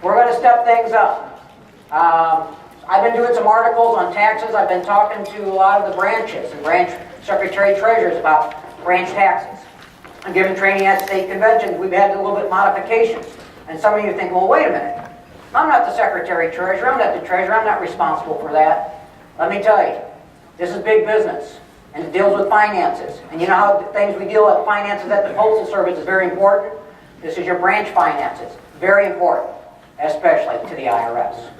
We're going to step things up. I've been doing some articles on taxes. I've been talking to a lot of the branches and branch secretary treasurers about branch taxes. I'm giving training at state conventions. We've had a little bit of modifications. And some of you think, well, wait a minute. I'm not the secretary treasurer. I'm not the treasurer. I'm not responsible for that. Let me tell you, this is big business. And it deals with finances. And you know how things we deal with finances at the Postal Service is very important? This is your branch finances. Very important, especially to the IRS.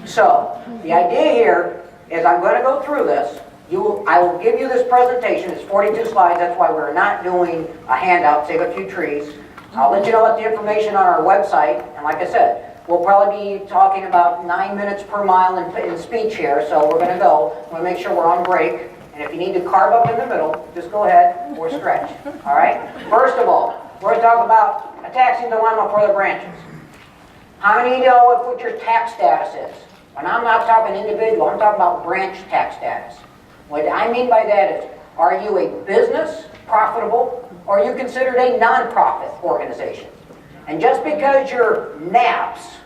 So, the idea here is I'm going to go through this. I will give you this presentation. It's 42 slides. That's why we're not doing a handout, save a few trees. I'll let you know what the information on our website. And like I said, we'll probably be talking about 9 minutes per mile in speech here. So we're going to go. We're going to make sure we're on break. And if you need to carve up in the middle, just go ahead or stretch. All right? First of all, we're going to talk about a taxing dilemma for the branches. How many know what your tax status is? And I'm not talking individual, I'm talking about branch tax status. What I mean by that is, are you a business, profitable, or are you considered a non-profit organization? And just because you're NAPS,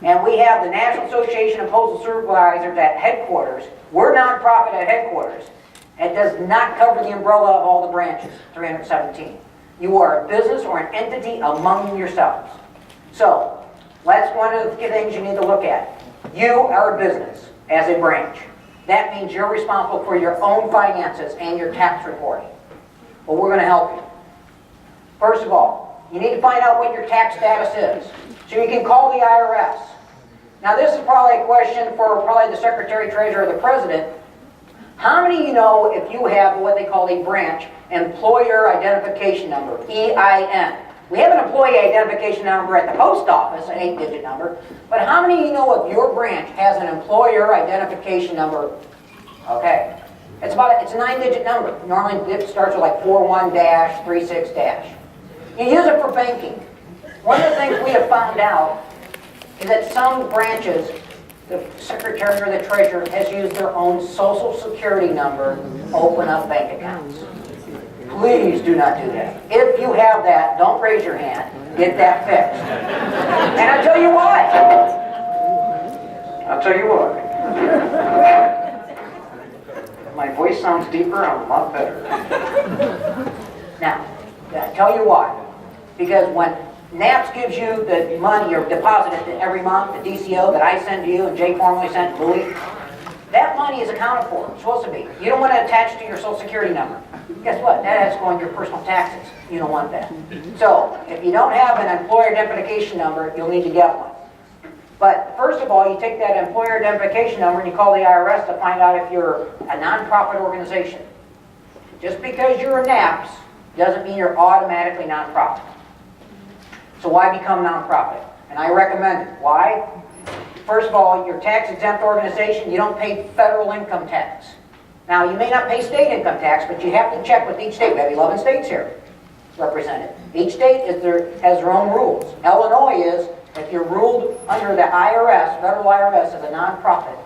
and we have the National Association of Postal Supervisors at headquarters, we're non-profit at headquarters. It does not cover the umbrella of all the branches, 317. You are a business or an entity among yourselves. So, that's one of the things you need to look at. You are a business as a branch. That means you're responsible for your own finances and your tax reporting. Well, we're going to help you. First of all, you need to find out what your tax status is. So you can call the IRS. Now this is probably a question for probably the Secretary Treasurer or the President. How many of you know if you have what they call a branch employer identification number, EIN? We have an employee identification number at the post office, an 8-digit number, but how many of you know if your branch has an employer identification number? Okay. It's a 9-digit number. Normally it starts with like 41-36-. You use it for banking. One of the things we have found out is that some branches, the secretary or the treasurer has used their own social security number to open up bank accounts. Please do not do that. If you have that, don't raise your hand. Get that fixed. And I'll tell you why. I'll tell you why. If my voice sounds deeper, I'm a lot better. Now, I'll tell you why. Because when NAPS gives you the money or deposit it every month, the DCO that I send to you and Jay formally sent to Louis, that money is accounted for. It's supposed to be. You don't want to attach to your social security number. Guess what? That has to go on your personal taxes. You don't want that. So, if you don't have an employer identification number, you'll need to get one. But first of all, you take that employer identification number and you call the IRS to find out if you're a nonprofit organization. Just because you're a NAPS doesn't mean you're automatically nonprofit. So why become nonprofit? And I recommend it. Why? First of all, you're a tax-exempt organization. You don't pay federal income tax. Now, you may not pay state income tax, but you have to check with each state. We have 11 states here represented. Each state has their own rules. Illinois is, if you're ruled under the IRS, federal IRS, as a nonprofit,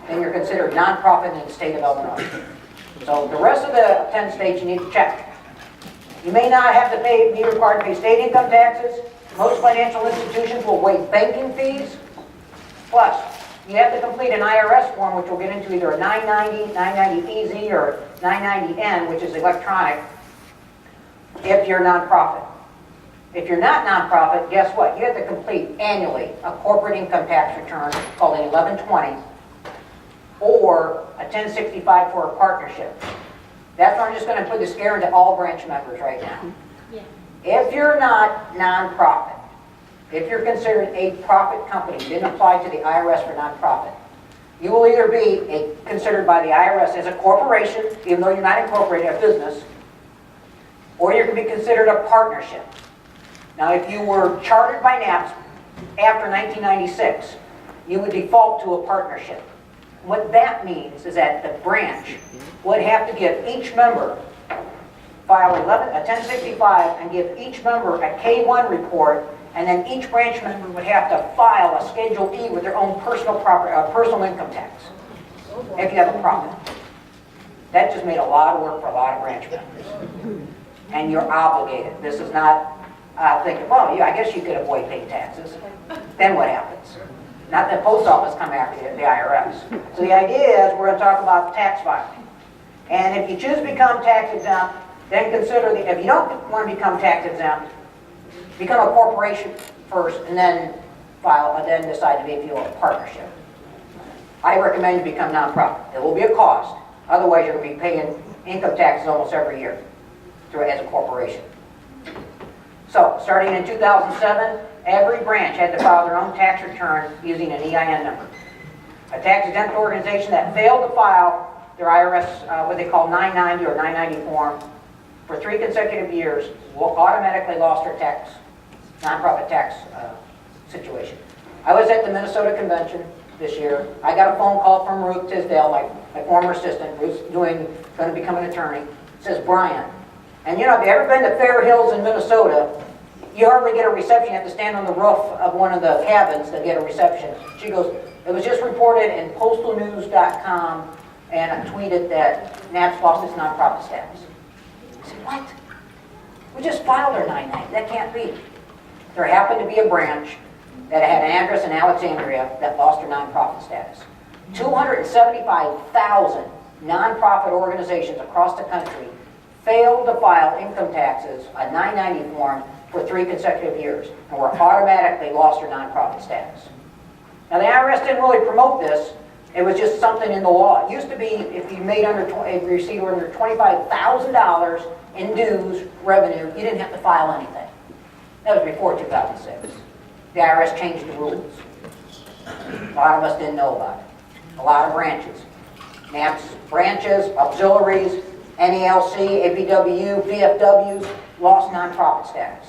then you're considered nonprofit in the state of Illinois. So the rest of the 10 states you need to check. You may not have to be required to pay state income taxes. Most financial institutions will waive banking fees. Plus, you have to complete an IRS form, which we'll get into either a 990, 990EZ, or 990N, which is electronic, if you're a nonprofit. If you're not nonprofit, guess what? You have to complete annually a corporate income tax return called an 1120 or a 1065 for a partnership. That's where I'm just going to put the scare into all branch members right now. Yeah. If you're not nonprofit, if you're considered a profit company, didn't apply to the IRS for nonprofit, you will either be considered by the IRS as a corporation, even though you're not incorporated, a business, or you can be considered a partnership. Now, if you were chartered by NAPS after 1996, you would default to a partnership. What that means is that the branch would have to give each member, file a 1065 and give each member a K-1 report, and then each branch member would have to file a Schedule E with their own personal income tax, if you have a profit. That just made a lot of work for a lot of branch members. And you're obligated. This is not thinking, well, yeah, I guess you could avoid paying taxes. Then what happens? Not the post office come after you, the IRS. So the idea is we're going to talk about tax filing. And if you choose to become tax exempt, then consider if you don't want to become tax exempt, become a corporation first and then file, and then decide to be a partnership. I recommend you become nonprofit. It will be a cost. Otherwise, you're going to be paying income taxes almost every year as a corporation. So, starting in 2007, every branch had to file their own tax return using an EIN number. A tax-exempt organization that failed to file their IRS, what they call 990 or 990 form, for 3 consecutive years, automatically lost their nonprofit tax situation. I was at the Minnesota convention this year. I got a phone call from Ruth Tisdale, my former assistant. Ruth's going to become an attorney. It says, Brian, and you know, if you've ever been to Fair Hills in Minnesota, you hardly get a reception. You have to stand on the roof of one of the cabins to get a reception. She goes, it was just reported in postalnews.com, and I tweeted that NAP's lost its nonprofit status. I said, what? We just filed our 990. That can't be. There happened to be a branch that had an address in Alexandria that lost their nonprofit status. 275,000 nonprofit organizations across the country failed to file income taxes, a 990 form, for 3 consecutive years, and were automatically lost their nonprofit status. Now the IRS didn't really promote this. It was just something in the law. It used to be if you received under $25,000 in dues revenue, you didn't have to file anything. That was before 2006. The IRS changed the rules. A lot of us didn't know about it. A lot of branches. NAP's branches, auxiliaries, NELC, APW, VFWs lost nonprofit status.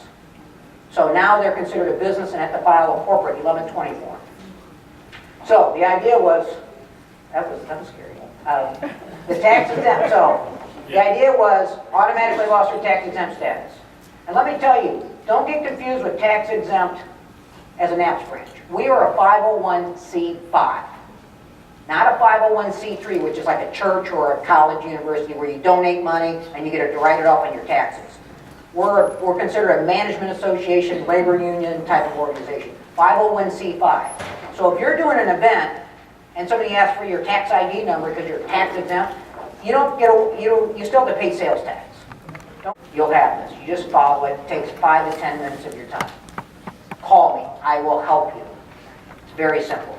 So now they're considered a business and have to file a corporate 1120 form. So the idea was, that was scary. The tax exempt. So the idea was automatically lost their tax exempt status. And let me tell you, don't get confused with tax exempt as a NAPS branch. We are a 501c5. Not a 501c3, which is like a church or a college university where you donate money and you get to write it off on your taxes. We're considered a management association, labor union type of organization. 501c5. So if you're doing an event and somebody asks for your tax ID number because you're tax exempt, you still have to pay sales tax. You'll have this. You just follow it. It takes 5 to 10 minutes of your time. Call me. I will help you. It's very simple.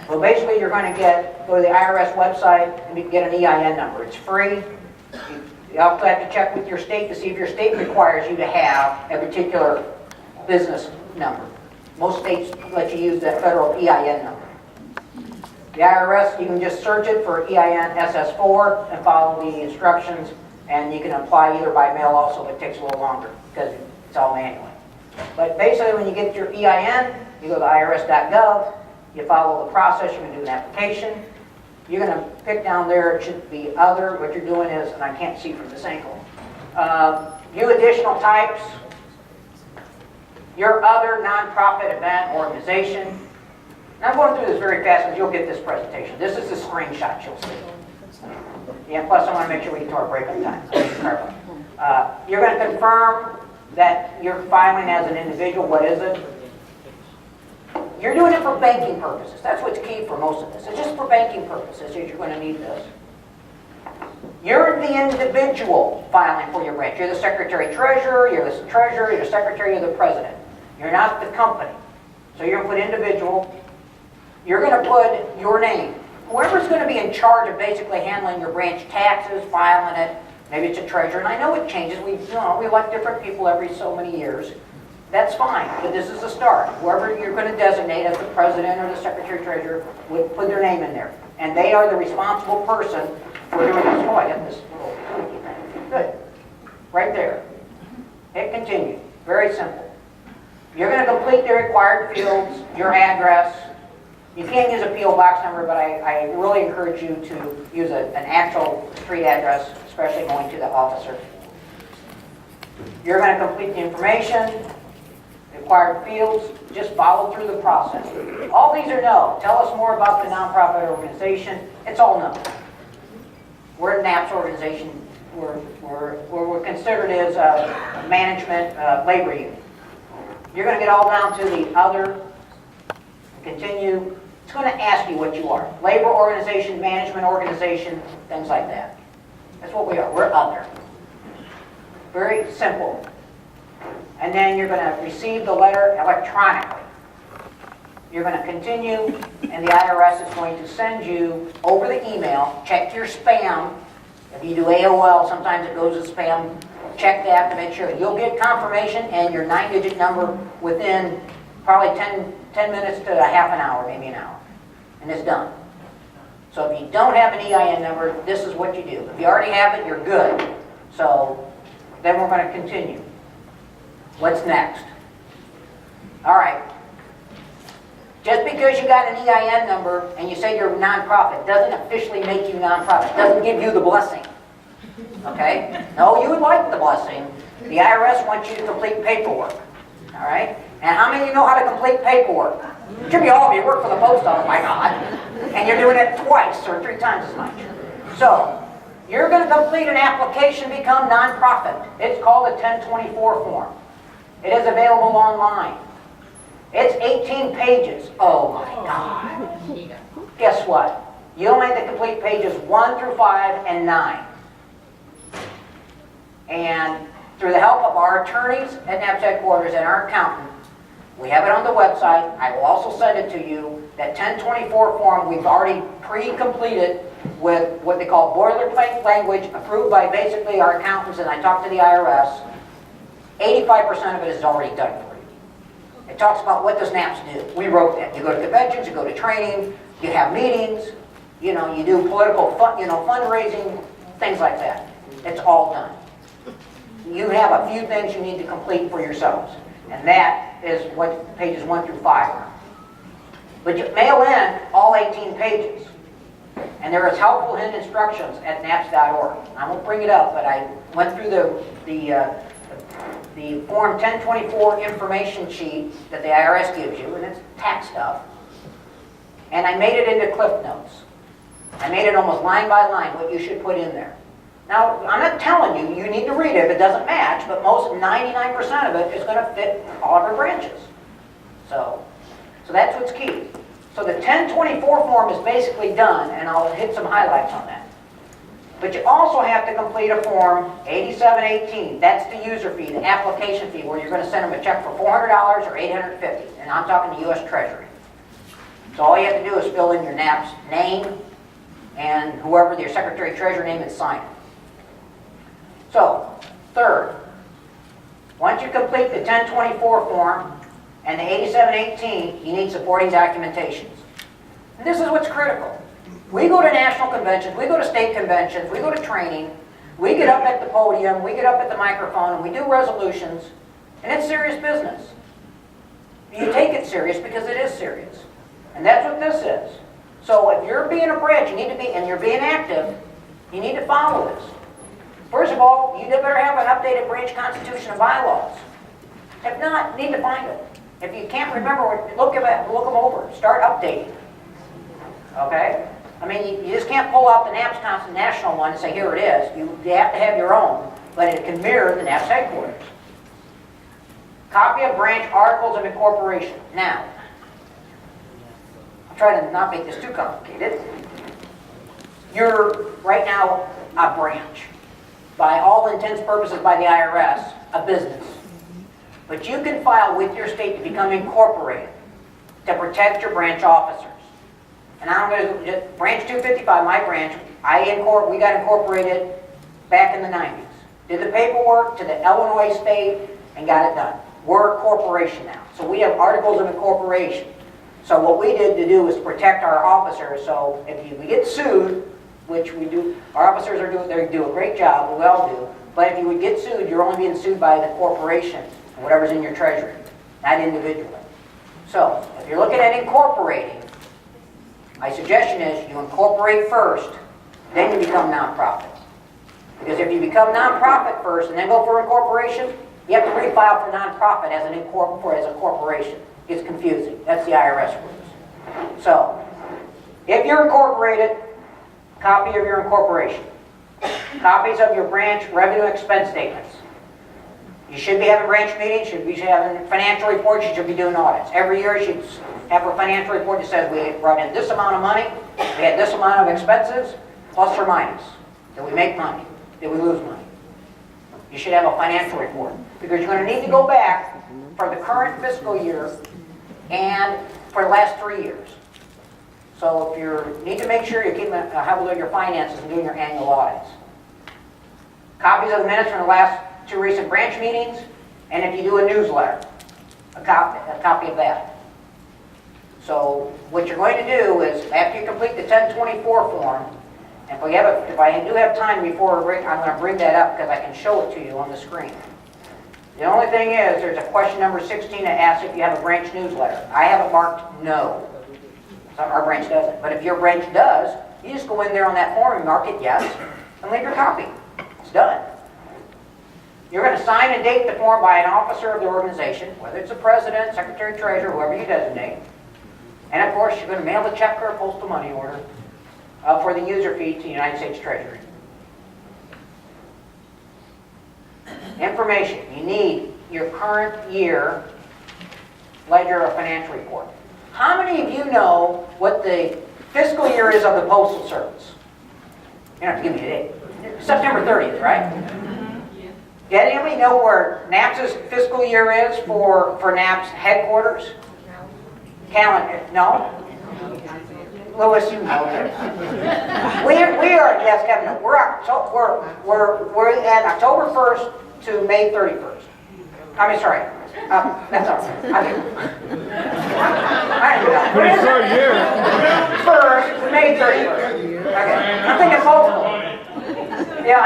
Well, basically, you're going to go to the IRS website and get an EIN number. It's free. You also have to check with your state to see if your state requires you to have a particular business number. Most states let you use that federal EIN number. The IRS, you can just search it for EIN SS4 and follow the instructions, and you can apply either by mail also, but it takes a little longer because it's all manually. But basically, when you get your EIN, you go to irs.gov, you follow the process, you can do an application. You're going to pick down there, it should be other. What you're doing is, and I can't see from this angle, view additional types, your other nonprofit event organization. And I'm going through this very fast because you'll get this presentation. This is the screenshot you'll see. Yeah, plus I want to make sure we get to our break-up time. You're going to confirm that you're filing as an individual. What is it? You're doing it for banking purposes. That's what's key for most of this. It's just for banking purposes. You're going to need this. You're the individual filing for your branch. You're the secretary-treasurer, you're the treasurer, you're the secretary, you're the president. You're not the company. So you're going to put individual. You're going to put your name. Whoever's going to be in charge of basically handling your branch taxes, filing it, maybe it's a treasurer. And I know it changes. We elect different people every so many years. That's fine, but this is a start. Whoever you're going to designate as the president or the secretary-treasurer would put their name in there. And they are the responsible person for doing this. Oh, I got this little clicky thing. Good. Right there. Hit continue. Very simple. You're going to complete the required fields, your address. You can't use a P.O. box number, but I really encourage you to use an actual street address, especially going to the officer. You're going to complete the information, required fields, just follow through the process. All these are no. Tell us more about the nonprofit organization. It's all no. We're a NAPS organization. We're considered as a management labor union. You're going to get all down to the other continue. It's going to ask you what you are. Labor organization, management organization, things like that. That's what we are. We're other. Very simple. And then you're going to receive the letter electronically. You're going to continue, and the IRS is going to send you over the email, check your spam. If you do AOL, sometimes it goes to spam. Check that to make sure. You'll get confirmation and your 9-digit number within probably 10 minutes to a half an hour, maybe an hour. And it's done. So if you don't have an EIN number, this is what you do. If you already have it, you're good. So then we're going to continue. What's next? All right. Just because you got an EIN number and you say you're a nonprofit doesn't officially make you nonprofit. It doesn't give you the blessing. Okay? No, you would like the blessing. The IRS wants you to complete paperwork. All right? And how many of you know how to complete paperwork? It should be all of you. Work for the post office, my God. And you're doing it twice or 3 times as much. So, you're going to complete an application to become nonprofit. It's called a 1024 form. It is available online. It's 18 pages. Oh my God. Guess what? You only have to complete pages 1 through 5 and 9. And through the help of our attorneys at NAP's headquarters and our accountant, we have it on the website. I will also send it to you. That 1024 form we've already pre-completed with what they call boilerplate language approved by basically our accountants, and I talked to the IRS. 85% of it is already done for you. It talks about what does NAPS do. We wrote that. You go to conventions, you go to training, you have meetings, you do political fundraising, things like that. It's all done. You have a few things you need to complete for yourselves, and that is what pages 1 through 5 are. But you mail in all 18 pages, and there is helpful hidden instructions at naps.org. I won't bring it up, but I went through the Form 1024 information sheet that the IRS gives you, and it's tax stuff, and I made it into Cliff Notes. I made it almost line by line what you should put in there. Now, I'm not telling you, you need to read it if it doesn't match, but most 99% of it is going to fit all of our branches. So that's what's key. So the 1024 form is basically done, and I'll hit some highlights on that. But you also have to complete a form 8718. That's the user fee, the application fee, where you're going to send them a check for $400 or $850, and I'm talking the U.S. Treasury. So all you have to do is fill in your NAP's name and whoever your Secretary Treasurer name and sign it. So, third, once you complete the 1024 form and the 8718, you need supporting documentations. And this is what's critical. We go to national conventions, we go to state conventions, we go to training, we get up at the podium, we get up at the microphone, and we do resolutions, and it's serious business. You take it serious because it is serious. And that's what this is. So if you're being a branch, you need to be, and you're being active, you need to follow this. First of all, you better have an updated branch constitution and bylaws. If not, you need to find it. If you can't remember, look them over. Start updating. Okay? I mean, you just can't pull out the NAPS national one and say, here it is. You have to have your own, but it can mirror the NAPS headquarters. Copy of branch articles of incorporation. Now, I'll try to not make this too complicated. You're right now a branch. By all intents and purposes by the IRS, a business. But you can file with your state to become incorporated to protect your branch officers. And I'm going to, branch 255, my branch, we got incorporated back in the 90s. Did the paperwork to the Illinois state and got it done. We're a corporation now. So we have articles of incorporation. So what we did to do is protect our officers. So if we get sued, which we do, our officers they do a great job, we all do, but if you would get sued, you're only being sued by the corporation, whatever's in your treasury, not individually. So, if you're looking at incorporating, my suggestion is you incorporate first, then you become nonprofit. Because if you become nonprofit first and then go for incorporation, you have to refile for nonprofit as a corporation. It gets confusing. That's the IRS rules. So, if you're incorporated, copy of your incorporation. Copies of your branch revenue expense statements. You should be having branch meetings, you should be having financial reports, you should be doing audits. Every year you should have a financial report that says we brought in this amount of money, we had this amount of expenses, plus or minus. Did we make money? Did we lose money? You should have a financial report, because you're going to need to go back for the current fiscal year and for the last 3 years. So if you need to make sure you're keeping a look at your finances and doing your annual audits. Copies of the minutes from the last 2 recent branch meetings, and if you do a newsletter, a copy of that. So what you're going to do is, after you complete the 1024 form, and if I do have time before I'm going to bring that up because I can show it to you on the screen. The only thing is, there's a question number 16 that asks if you have a branch newsletter. I have it marked no. So our branch doesn't. But if your branch does, you just go in there on that form and mark it yes, and leave your copy. It's done. You're going to sign and date the form by an officer of the organization, whether it's the president, secretary, treasurer, whoever you designate. And of course, you're going to mail a check or a postal money order for the user fee to the United States Treasury. Information. You need your current year ledger or financial report. How many of you know what the fiscal year is of the Postal Service? You don't have to give me a date. September 30th, right? Did anybody know where NAPS's fiscal year is for NAPS headquarters? Calendar? No? Louis, you know this. We are, yes, Kevin, we're at October 1st to May 31st. I mean, sorry. That's all right. I don't know. Pretty short year. First to May 31st. Okay. I'm thinking multiple. Yeah, I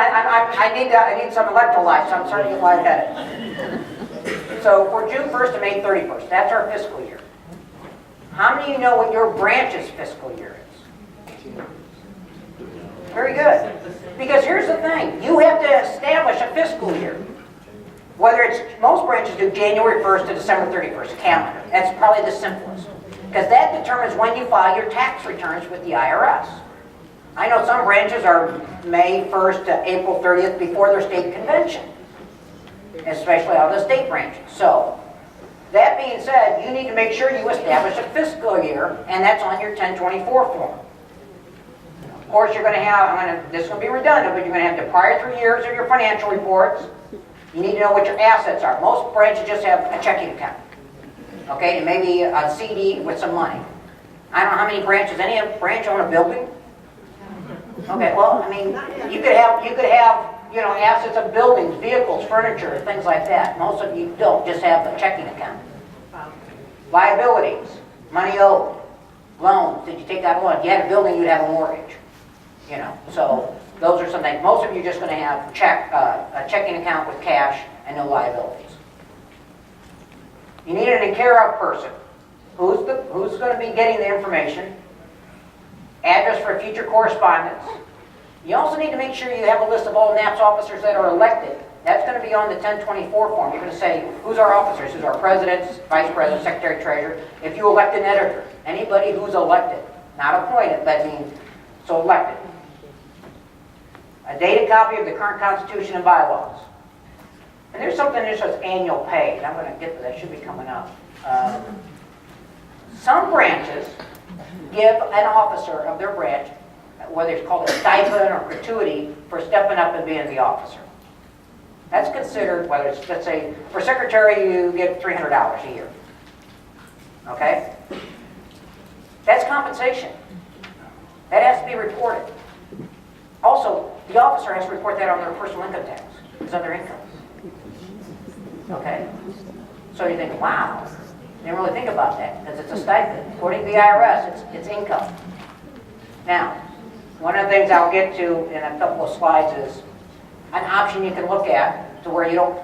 need some electrolytes, so I'm starting to get lightheaded. So for June 1st to May 31st, that's our fiscal year. How many of you know what your branch's fiscal year is? Very good. Because here's the thing. You have to establish a fiscal year. Whether it's, most branches do January 1st to December 31st, calendar. That's probably the simplest. Because that determines when you file your tax returns with the IRS. I know some branches are May 1st to April 30th before their state convention. Especially all the state branches. So, that being said, you need to make sure you establish a fiscal year, and that's on your 1024 form. Of course, you're going to have, this is going to be redundant, but you're going to have the prior 3 years of your financial reports. You need to know what your assets are. Most branches just have a checking account. Okay, and maybe a CD with some money. I don't know how many branches, any branch own a building? Okay, well, I mean, you could have, assets of buildings, vehicles, furniture, things like that. Most of you don't, just have a checking account. Liabilities, money owed, loans. Did you take out a loan? If you had a building, you'd have a mortgage. So those are some things. Most of you are just going to have a checking account with cash and no liabilities. You need an in care of person. Who's going to be getting the information? Address for future correspondence. You also need to make sure you have a list of all NAPS officers that are elected. That's going to be on the 1024 form. You're going to say, who's our officers? Who's our presidents, vice president, secretary, treasurer? If you elect an editor, anybody who's elected, not appointed, but so elected. A dated copy of the current Constitution and bylaws. And there's something that says annual pay. And I'm going to get to that. Should be coming up. Some branches give an officer of their branch, whether it's called a stipend or gratuity, for stepping up and being the officer. That's considered, whether it's, let's say, for secretary you get $300 a year. Okay? That's compensation. That has to be reported. Also, the officer has to report that on their personal income tax, his other income. Okay? So you think, wow, they didn't really think about that, because it's a stipend. According to the IRS, it's income. Now, one of the things I'll get to in a couple of slides is an option you can look at to where you don't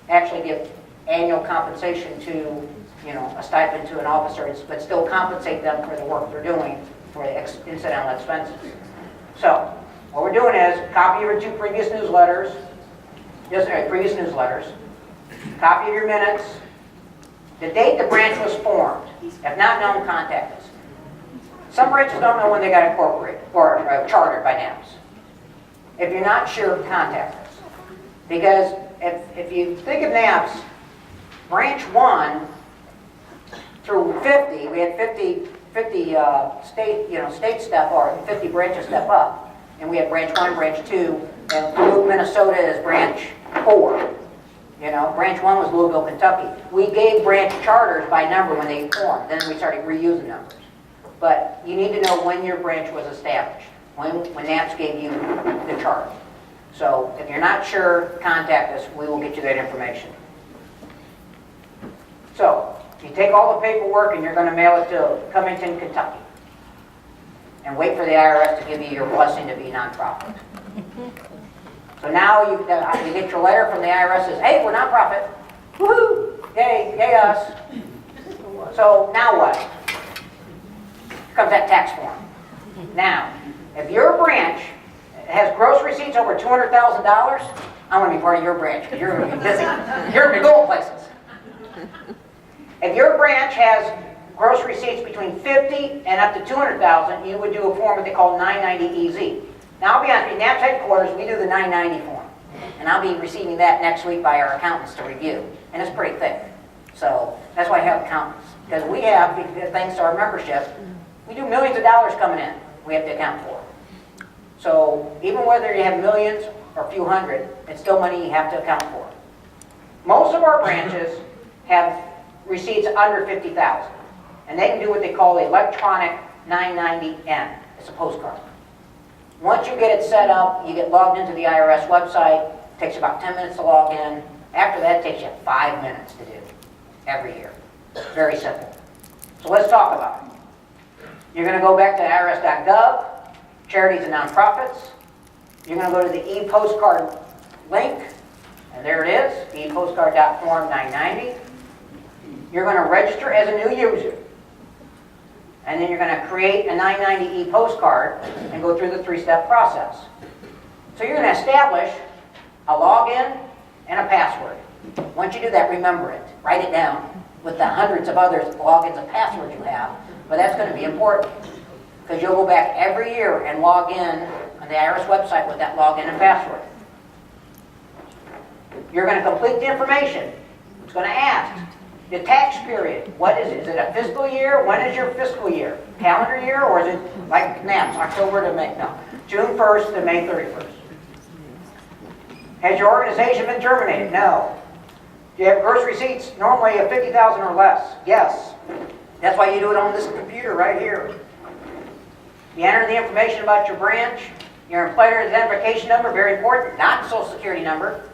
actually give annual compensation to, a stipend to an officer, but still compensate them for the work they're doing for the incidental expenses. So, what we're doing is copy of your 2 previous newsletters, copy of your minutes, the date the branch was formed. If not known, contact us. Some branches don't know when they got incorporated or chartered by NAPS. If you're not sure, contact us. Because if you think of NAPS, branch 1 through 50, we had 50 state step, or 50 branches step up. And we had branch 1, branch 2, and Duluth, Minnesota is branch 4. Branch 1 was Louisville, Kentucky. We gave branch charters by number when they formed. Then we started reusing numbers. But you need to know when your branch was established, when NAPS gave you the charter. So if you're not sure, contact us. We will get you that information. So you take all the paperwork and you're going to mail it to Covington, Kentucky. And wait for the IRS to give you your blessing to be nonprofit. So now you get your letter from the IRS says, hey, we're nonprofit. Woohoo! Yay us. So now what? Here comes that tax form. Now, if your branch has gross receipts over $200,000, I want to be part of your branch because you're going to be busy. You're going to be going places. If your branch has gross receipts between 50 and up to 200,000, you would do a form that they call 990EZ. Now, I'll be honest with you, NAPS headquarters, we do the 990 form. And I'll be receiving that next week by our accountants to review. And it's pretty thick. So that's why I have accountants. Because we have, thanks to our membership, we do millions of dollars coming in we have to account for. So even whether you have millions or a few hundred, it's still money you have to account for. Most of our branches have receipts under 50,000. And they can do what they call electronic 990N. It's a postcard. Once you get it set up, you get logged into the IRS website. It takes about 10 minutes to log in. After that, it takes you 5 minutes to do every year. Very simple. So let's talk about it. You're going to go back to irs.gov, charities and nonprofits. You're going to go to the e-postcard link, and there it is, e-postcard.form 990. You're going to register as a new user. And then you're going to create a 990 e-postcard and go through the 3-step process. So you're going to establish a login and a password. Once you do that, remember it. Write it down with the hundreds of other logins and passwords you have. But that's going to be important because you'll go back every year and log in on the IRS website with that login and password. You're going to complete the information. It's going to ask the tax period. What is it? Is it a fiscal year? When is your fiscal year? Calendar year? Or is it like NAPS, October to May? No. June 1st to May 31st. Has your organization been terminated? No. Do you have gross receipts normally of 50,000 or less? Yes. That's why you do it on this computer right here. You enter the information about your branch, your employer identification number, very important, not the social security number.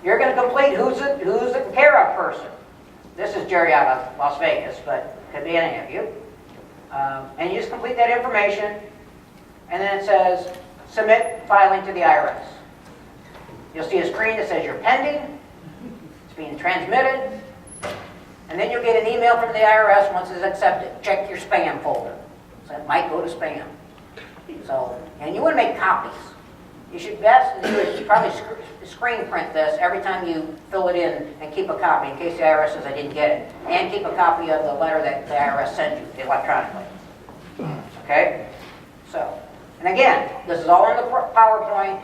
You're going to complete who's the care of person. This is Jerry out of Las Vegas, but could be any of you. And you just complete that information, and then it says, submit filing to the IRS. You'll see a screen that says you're pending, it's being transmitted, and then you'll get an email from the IRS once it's accepted. Check your spam folder. So it might go to spam. So, and you want to make copies. You should best do is probably screen print this every time you fill it in and keep a copy in case the IRS says I didn't get it. And keep a copy of the letter that the IRS sent you electronically. Okay? So, and again, this is all on the PowerPoint.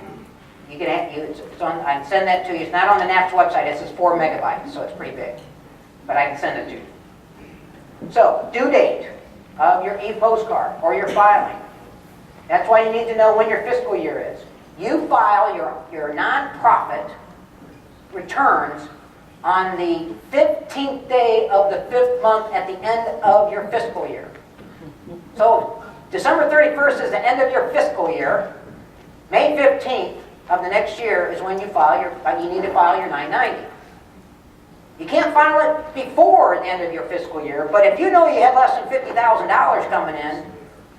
You can it's on, I can send that to you. It's not on the NAPS website. This is 4 megabytes, so it's pretty big. But I can send it to you. So, due date of your e-postcard or your filing. That's why you need to know when your fiscal year is. You file your nonprofit returns on the 15th day of the 5th month at the end of your fiscal year. So December 31st is the end of your fiscal year. May 15th of the next year is when you need to file your 990. You can't file it before the end of your fiscal year, but if you know you had less than $50,000 coming in,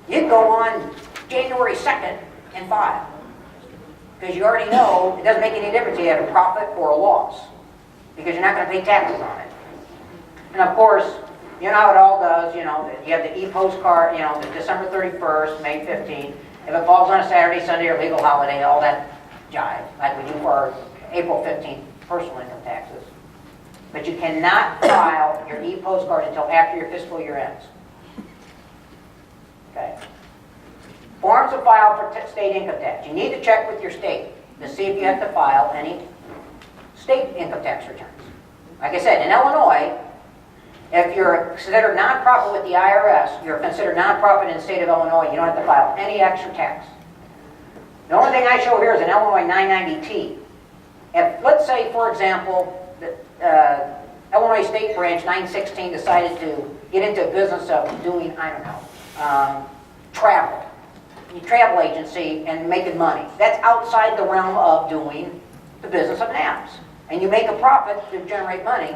you'd go on January 2nd and file. Because you already know it doesn't make any difference if you have a profit or a loss. Because you're not going to pay taxes on it. And of course, you know how it all does, you have the e-postcard, the December 31st, May 15th. If it falls on a Saturday, Sunday, or legal holiday, all that jive, like we do for our April 15th personal income taxes. But you cannot file your e-postcard until after your fiscal year ends. Okay? Forms to file for state income tax. You need to check with your state to see if you have to file any state income tax returns. Like I said, in Illinois, If you're considered nonprofit with the IRS, you're considered nonprofit in the state of Illinois, you don't have to file any extra tax. The only thing I show here is an Illinois 990T. If, let's say, for example, the Illinois State Branch 916 decided to get into a business of doing, I don't know, travel. Travel agency and making money. That's outside the realm of doing the business of NAPs. And you make a profit to generate money,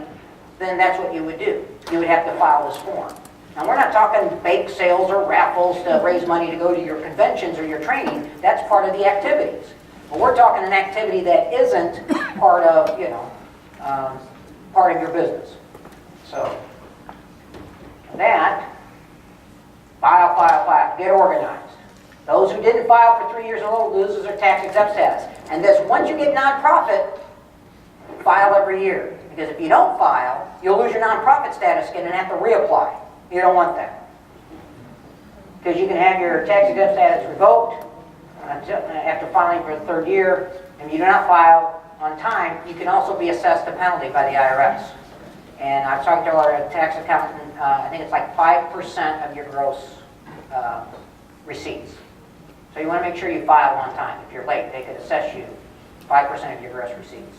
then that's what you would do. You would have to file this form. Now, we're not talking bake sales or raffles to raise money to go to your conventions or your training. That's part of the activities. But we're talking an activity that isn't part of, part of your business. So, that, file, get organized. Those who didn't file for 3 years in a row loses their tax exempt status. And this, once you get nonprofit, file every year. Because if you don't file, you'll lose your nonprofit status again and have to reapply. You don't want that. Because you can have your tax exempt status revoked after filing for the 3rd year. And if you do not file on time, you can also be assessed a penalty by the IRS. And I've talked to our tax accountant, I think it's like 5% of your gross receipts. So you want to make sure you file on time. If you're late, they could assess you 5% of your gross receipts.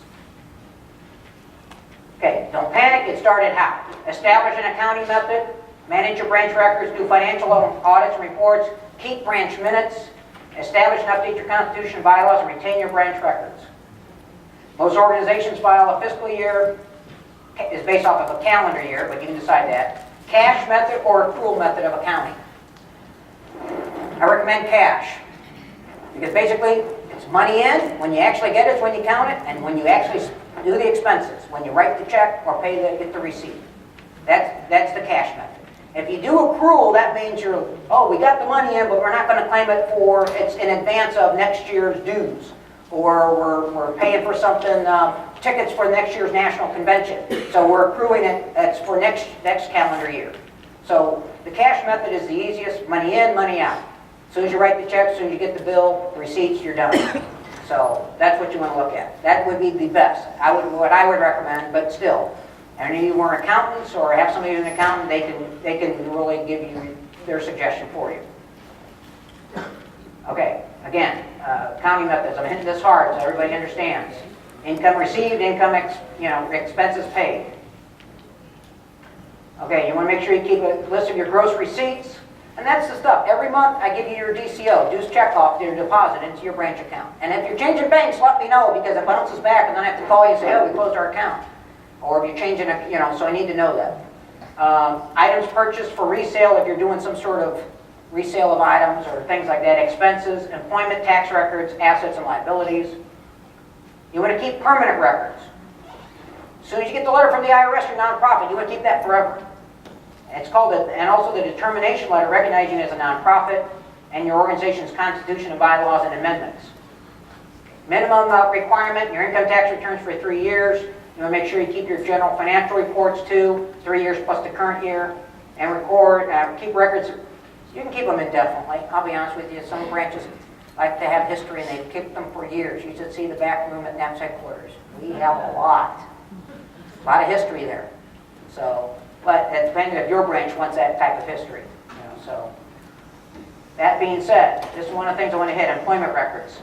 Okay, don't panic, get started how? Establish an accounting method, manage your branch records, do financial audits and reports, keep branch minutes, establish and update your constitution and bylaws, and retain your branch records. Most organizations file a fiscal year, is based off of a calendar year, but you can decide that. Cash method or accrual method of accounting. I recommend cash. Because basically, it's money in, when you actually get it, it's when you count it, and when you actually do the expenses, when you write the check or get the receipt. That's the cash method. If you do accrual, that means we got the money in, but we're not going to claim it it's in advance of next year's dues. Or we're paying for something, tickets for next year's national convention. So we're accruing it, that's for next calendar year. So the cash method is the easiest, money in, money out. As soon as you write the check, as soon as you get the bill, the receipts, you're done. So that's what you want to look at. That would be the best. What I would recommend, but still, any of you are accountants or have somebody who's an accountant, they can really give you their suggestion for you. Okay, again, accounting methods. I'm hitting this hard so everybody understands. Income received, income expenses paid. Okay, you want to make sure you keep a list of your gross receipts. And that's the stuff. Every month I give you your DCO, dues check off, your deposit into your branch account. And if you're changing banks, let me know because it bounces back and then I have to call you and say, oh, we closed our account. Or if you're changing, so I need to know that. Items purchased for resale if you're doing some sort of resale of items or things like that. Expenses, employment, tax records, assets and liabilities. You want to keep permanent records. As soon as you get the letter from the IRS, you're nonprofit. You want to keep that forever. It's called, and also the determination letter recognizing you as a nonprofit and your organization's constitution and bylaws and amendments. Minimum requirement, your income tax returns for 3 years. You want to make sure you keep your general financial reports too, 3 years plus the current year, and keep records. You can keep them indefinitely. I'll be honest with you, some branches like to have history and they've kept them for years. You should see the back room at NAP's headquarters. We have a lot of history there. So. But it depends if your branch wants that type of history. So, that being said, this is one of the things I want to hit, employment records.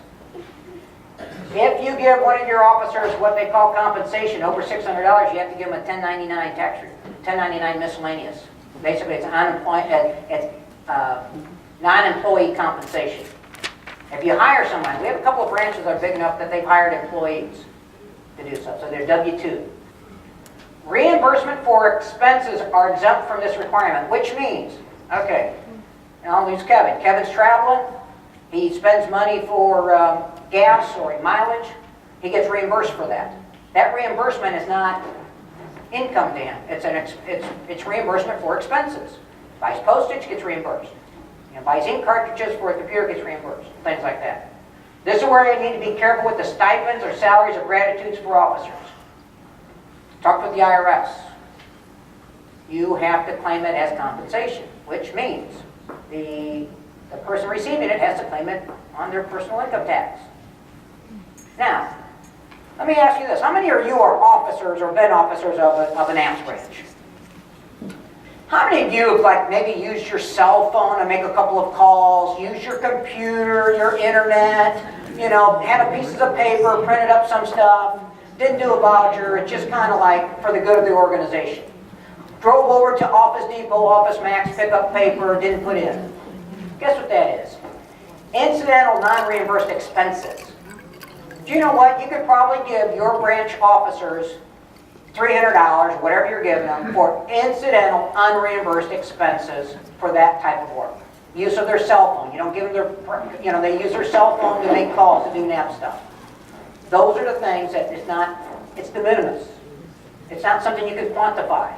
If you give one of your officers what they call compensation, over $600, you have to give them a 1099 tax return, 1099 miscellaneous. Basically, it's non-employee compensation. If you hire someone, we have a couple of branches that are big enough that they've hired employees to do so they're W-2. Reimbursement for expenses are exempt from this requirement, which means, okay, I'll use Kevin. Kevin's traveling. He spends money for gas or mileage. He gets reimbursed for that. That reimbursement is not income to him. It's reimbursement for expenses. Buys postage, gets reimbursed. Buys ink cartridges for a computer, gets reimbursed. Things like that. This is where you need to be careful with the stipends or salaries or gratitudes for officers. Talk with the IRS. You have to claim it as compensation, which means the person receiving it has to claim it on their personal income tax. Now, let me ask you this. How many of you are officers or been officers of an AMS branch? How many of you have like maybe used your cell phone to make a couple of calls, used your computer, your internet, you know, had a pieces of paper, printed up some stuff, didn't do a voucher, it's just kind of like for the good of the organization. Drove over to Office Depot, Office Max, pick up paper, didn't put in. Guess what that is? Incidental non-reimbursed expenses. Do you know what? You could probably give your branch officers $300, whatever you're giving them, for incidental unreimbursed expenses for that type of work. Use of their cell phone. You don't give them their, you know, they use their cell phone to make calls, to do NAP stuff. Those are the things that it's not, it's de minimis. It's not something you can quantify.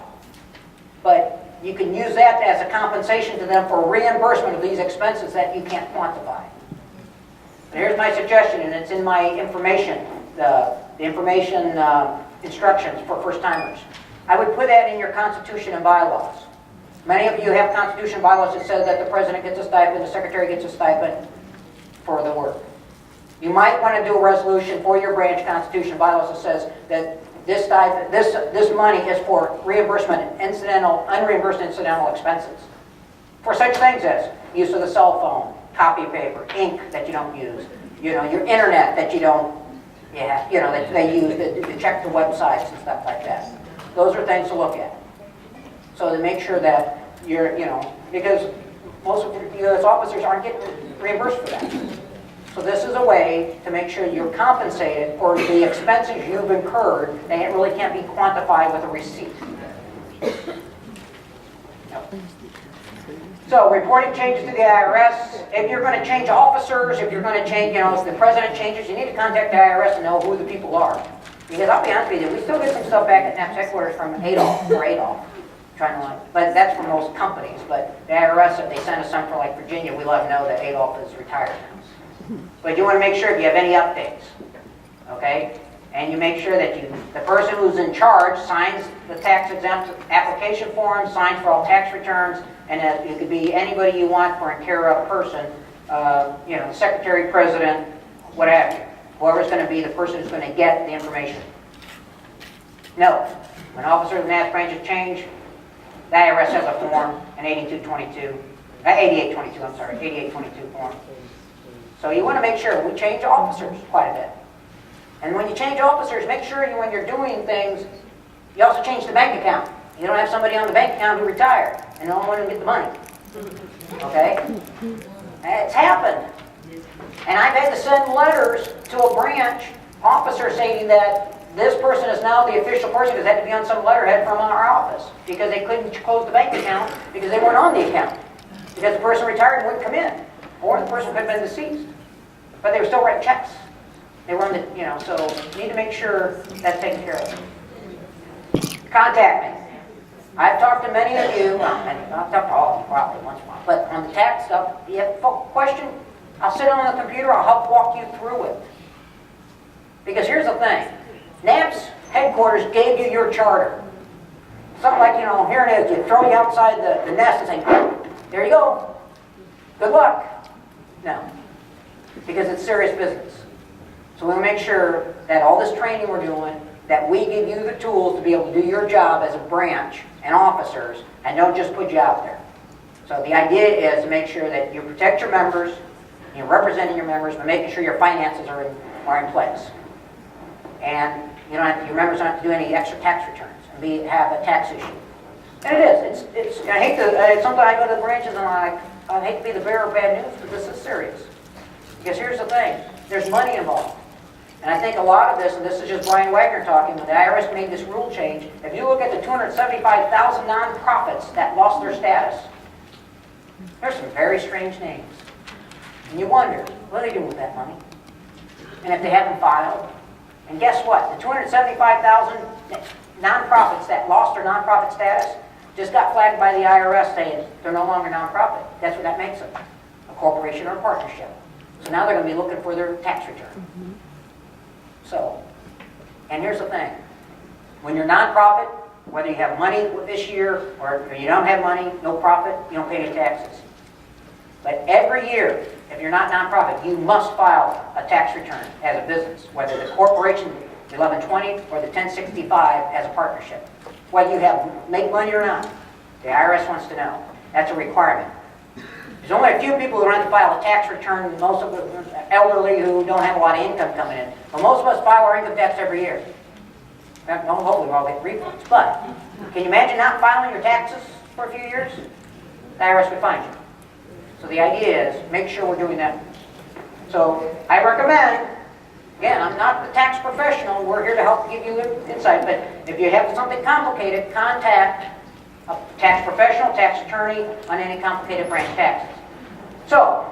But you can use that as a compensation to them for reimbursement of these expenses that you can't quantify. And here's my suggestion, and it's in my information, the information instructions for first-timers. I would put that in your Constitution and bylaws. Many of you have Constitution and bylaws that says that the President gets a stipend, the Secretary gets a stipend for the work. You might want to do a resolution for your branch Constitution and bylaws that says that this stipend, this money is for reimbursement of unreimbursed incidental expenses. For such things as use of the cell phone, copy paper, ink that you don't use, you know, your internet that you don't, you know, that they use to check the websites and stuff like that. Those are things to look at. So to make sure that you're, you know, because most of the U.S. officers aren't getting reimbursed for that. So this is a way to make sure you're compensated for the expenses you've incurred, and it really can't be quantified with a receipt. So reporting changes to the IRS. If you're going to change officers, if you're going to change, you know, if the president changes, you need to contact the IRS and know who the people are. Because I'll be honest with you, we still get some stuff back at NAP's headquarters from Adolf, trying to like, but that's for most companies. But the IRS, if they send us some for like Virginia, we let them know that Adolf is retired now. But you want to make sure if you have any updates, okay? And you make sure that the person who's in charge signs the tax exempt application form, signs for all tax returns, and that it could be anybody you want for a care of person, you know, the secretary, president, what have you. Whoever's going to be the person who's going to get the information. No, when officers and NAS branches change, the IRS has a form, an 8822, I'm sorry, 8822 form. So you want to make sure, we change officers quite a bit. And when you change officers, make sure when you're doing things, you also change the bank account. You don't have somebody on the bank account who retired and don't want to get the money. Okay? It's happened. And I've had to send letters to a branch officer saying that this person is now the official person because it had to be on some letterhead from our office because they couldn't close the bank account because they weren't on the account. Because the person retired and wouldn't come in. Or the person could have been deceased. But they were still writing checks. They were on the, you know, so you need to make sure that's taken care of. Contact me. I've talked to many of you, well, I've talked to all of you probably once in a while, but on the tax stuff, if you have a question, I'll sit on the computer, I'll help walk you through it. Because here's the thing, NAP's headquarters gave you your charter. Something like, you know, here it is, you throw you outside the nest and say, there you go, good luck. No, because it's serious business. So we'll make sure that all this training we're doing, that we give you the tools to be able to do your job as a branch and officers, and don't just put you out there. So the idea is to make sure that you protect your members, you're representing your members, but making sure your finances are in place. And you don't have, your members don't have to do any extra tax returns and have a tax issue. And it is. It's I hate to. Sometimes I go to the branches and I hate to be the bearer of bad news, but this is serious. Because here's the thing: there's money involved. And I think a lot of this, and this is just Brian Wagner talking, when the IRS made this rule change, if you look at the 275,000 nonprofits that lost their status, there's some very strange names. And you wonder, what are they doing with that money? And if they haven't filed, and guess what? The 275,000 nonprofits that lost their nonprofit status just got flagged by the IRS saying they're no longer nonprofit. That's what that makes them, a corporation or a partnership. So now they're going to be looking for their tax return. So, and here's the thing. When you're nonprofit, whether you have money this year or you don't have money, no profit, you don't pay any taxes. But every year, if you're not nonprofit, you must file a tax return as a business, whether the corporation, the 1120, or the 1065 as a partnership. Whether you make money or not, The IRS wants to know. That's a requirement. There's only a few people who don't have to file a tax return, most of the elderly who don't have a lot of income coming in. But most of us file our income tax every year. No, hopefully we'll all get refunds. But can you imagine not filing your taxes for a few years? The IRS would find you. So the idea is, make sure we're doing that. So I recommend, again, I'm not the tax professional, we're here to help give you insight, but if you have something complicated, contact a tax professional, tax attorney on any complicated branch taxes. So,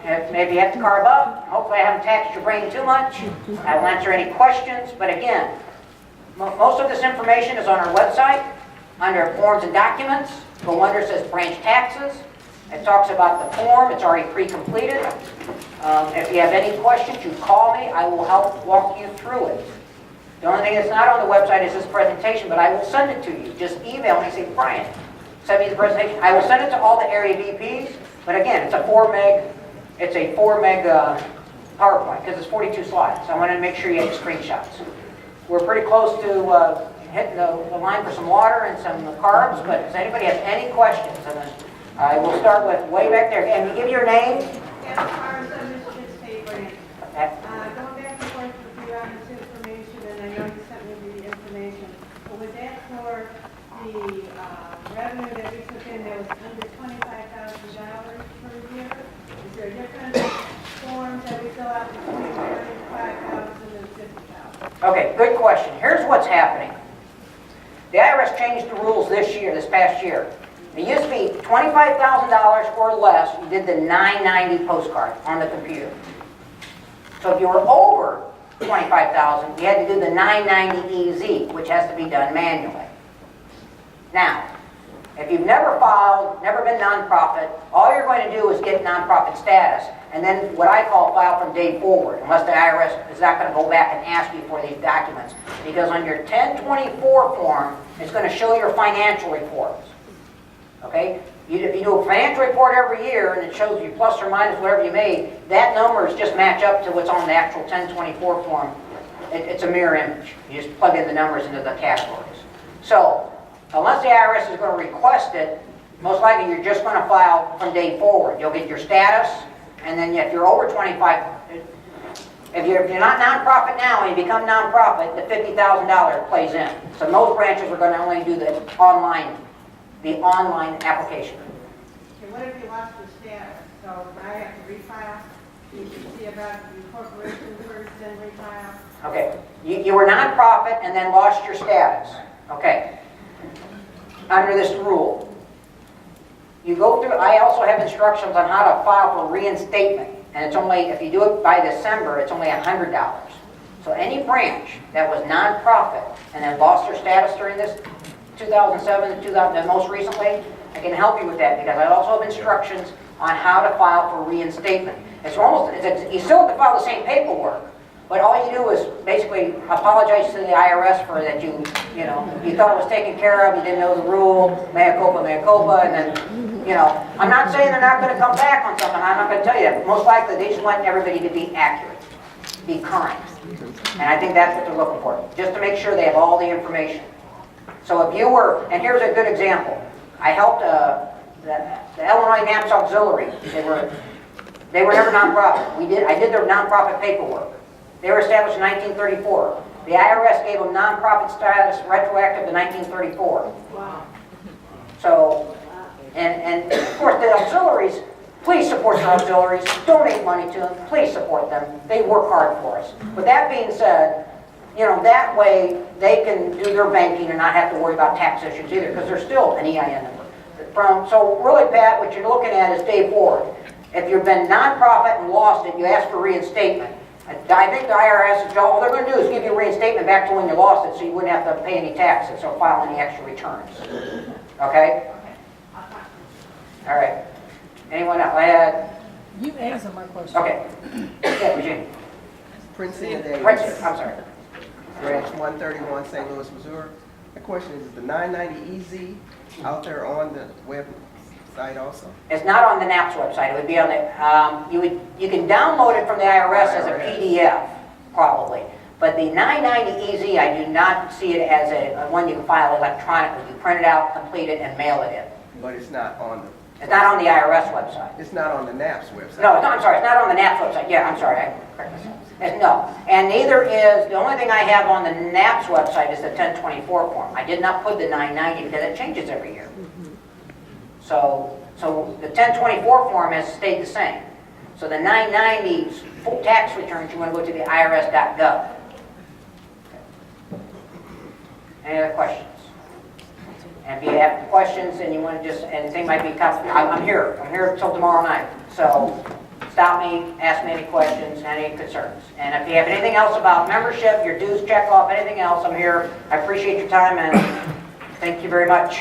maybe you have to carve up. Hopefully I haven't taxed your brain too much. I will answer any questions, but again, most of this information is on our website under forms and documents. Go under it says branch taxes. It talks about the form. It's already pre-completed. If you have any questions, you call me. I will help walk you through it. The only thing that's not on the website is this presentation, but I will send it to you. Just email me, say, Brian, send me the presentation. I will send it to all the area VPs, but again, it's a 4 meg PowerPoint because it's 42 slides. So I wanted to make sure you had the screenshots. We're pretty close to hitting the line for some water and some carbs, but does anybody have any questions? And then I will start with way back there. And give your name. Going back and forth with you on this information, and I know you sent me the information, but was that for the revenue that we took in that was under $25,000 per year? Is there different forms that we fill out between $35,000 and $50,000? Okay, good question. Here's what's happening. The IRS changed the rules this past year. It used to be $25,000 or less, you did the 990 postcard on the computer. So if you were over $25,000, you had to do the 990 EZ, which has to be done manually. Now, if you've never filed, never been nonprofit, all you're going to do is get nonprofit status, and then what I call file from day forward, unless the IRS is not going to go back and ask you for these documents. Because on your 1024 form, it's going to show your financial reports. Okay? If you do a financial report every year and it shows you plus or minus whatever you made, that numbers just match up to what's on the actual 1024 form. It's a mirror image. You just plug in the numbers into the categories. So, unless the IRS is going to request it, most likely you're just going to file from day forward. You'll get your status, and then if you're over 25, if you're not nonprofit now and you become nonprofit, the $50,000 plays in. So most branches are going to only do the online application. Okay, what if you lost your status? So I have to refile? You should see about the corporation first, then refile? Okay, you were nonprofit and then lost your status. Okay, under this rule, you go through, I also have instructions on how to file for reinstatement. And it's only, if you do it by December, it's only $100. So any branch that was nonprofit and then lost their status during this 2007 and 2000, and most recently, I can help you with that because I also have instructions on how to file for reinstatement. You still have to file the same paperwork, but all you do is basically apologize to the IRS for that you thought it was taken care of, you didn't know the rule, mea culpa, and then, I'm not saying they're not going to come back on something, I'm not going to tell you that, but most likely they just want everybody to be accurate, be current. And I think that's what they're looking for, just to make sure they have all the information. So if you were, and here's a good example, I helped the Illinois NAPS Auxiliary. They were never nonprofit. I did their nonprofit paperwork. They were established in 1934. The IRS gave them nonprofit status retroactive to 1934. Wow. So, and of course the auxiliaries, please support the auxiliaries, donate money to them, please support them. They work hard for us. With that being said, that way they can do their banking and not have to worry about tax issues either, because there's still an EIN number. So really, Pat, what you're looking at is day forward. If you've been nonprofit and lost it, you ask for reinstatement. I think the IRS, all they're going to do is give you reinstatement back to when you lost it, so you wouldn't have to pay any taxes or file any extra returns. Okay? All right. Anyone else? You answered my question. Okay. Yeah, Virginia. Princey Davis. Princeton, I'm sorry. Branch 131, St. Louis, Missouri. The question is the 990 EZ out there on the website also? It's not on the NAPS website. It would be on the, you can download it from the IRS as a PDF, probably. But the 990 EZ, I do not see it as a one you can file electronically. You print it out, complete it, and mail it in. But it's not on the, It's not on the IRS website. it's not on the NAP's website. No, I'm sorry, it's not on the NAP's website. Yeah, I'm sorry, I correct myself. No, and neither is, the only thing I have on the NAP's website is the 1024 form. I did not put the 990 because it changes every year. So the 1024 form has stayed the same. So the 990 full tax returns, you want to go to the irs.gov. Any other questions? And if you have questions and you want to just, anything might be, I'm here. I'm here until tomorrow night. So stop me, ask me any questions, any concerns. And if you have anything else about membership, your dues check off, anything else, I'm here. I appreciate your time and thank you very much.